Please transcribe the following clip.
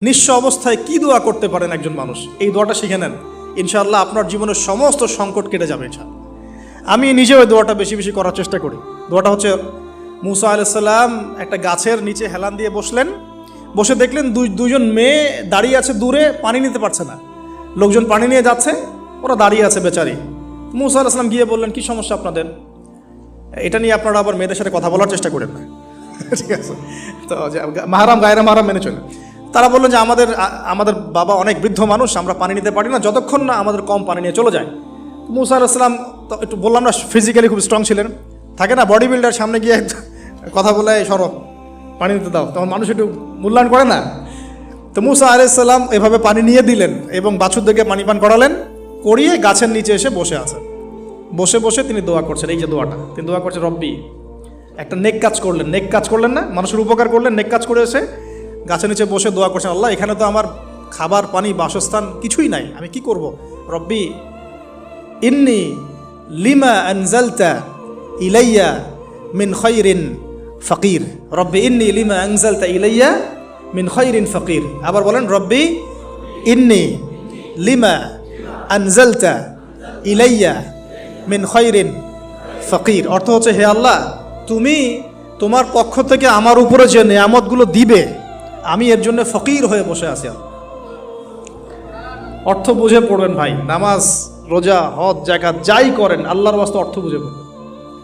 নিঃস্ব অবস্থায় কি দোয়া করতে পারেন একজন মানুষ, এই দোয়াটা শিখে নেন, ইনশাআল্লাহ আপনার জীবনের সমস্ত সংকট কেটে যাবে ইনশাআল্লাহ। আমি নিজেও এই দোয়াটা বেশি বেশি করার চেষ্টা করি। দোয়াটা হচ্ছে, মুসা আলাইহিস সালাম একটা গাছের নিচে হেলান দিয়ে বসলেন, বসে দেখলেন দুইজন মেয়ে দাঁড়িয়ে আছে দূরে, পানি নিতে পারছে না, লোকজন পানি নিয়ে যাচ্ছে, ওরা দাঁড়িয়ে আছে বেচারি। মুসা আলাইহিস সালাম গিয়ে বললেন, কি সমস্যা আপনাদের? এটা নিয়ে আপনারা আবার মেয়েদের সাথে কথা বলার চেষ্টা করেন না, ঠিক আছে? তো মাহারাম গায়রা মাহারাম মেনে চলে। তারা বললেন যে আমাদের বাবা অনেক বৃদ্ধ মানুষ, আমরা পানি নিতে পারি না যতক্ষণ না আমাদের কম পানি নিয়ে চলে যায়। মুসা আলাইহিস সালাম তো একটু বললাম না, ফিজিক্যালি খুব স্ট্রং ছিলেন, থাকে না বডি বিল্ডার, সামনে গিয়ে কথা বলে সরো পানি নিতে দাও, তখন মানুষ একটু মূল্যায়ন করে না। তো মুসা আলাইহিস সালাম এভাবে পানি নিয়ে দিলেন এবং বাছুরদেরকে পানি পান করালেন, করিয়ে গাছের নিচে এসে বসে আছেন। বসে বসে তিনি দোয়া করছেন, এই যে দোয়াটা তিনি দোয়া করছেন, রব্বি, একটা নেক কাজ করলেন, নেক কাজ করলেন না, মানুষের উপকার করলেন, নেক কাজ করে এসে গাছের নিচে বসে দোয়া করছেন, আল্লাহ এখানে তো আমার খাবার পানি বাসস্থান কিছুই নাই, আমি কি করব? রব্বি ইন্নি লিমা আনজালতা ইলাইয়া মিন খায়রিন ফকির, রব্বি ইন্নি লিমা আনজালতা ইলাইয়া মিন খায়রিন ফকির। আবার বলেন, রব্বি ইন্নি লিমা আনজালতা ইলাইয়া মিন খায়রিন ফকির। অর্থ হচ্ছে, হে আল্লাহ, তুমি তোমার পক্ষ থেকে আমার উপরে যে নেয়ামতগুলো দিবে, আমি এর জন্য ফকির হয়ে বসে আছি। অর্থ বুঝে পড়বেন ভাই, নামাজ রোজা হজ জাকাত যাই করেন আল্লাহর ওয়াস্তে অর্থ বুঝে পড়বেন।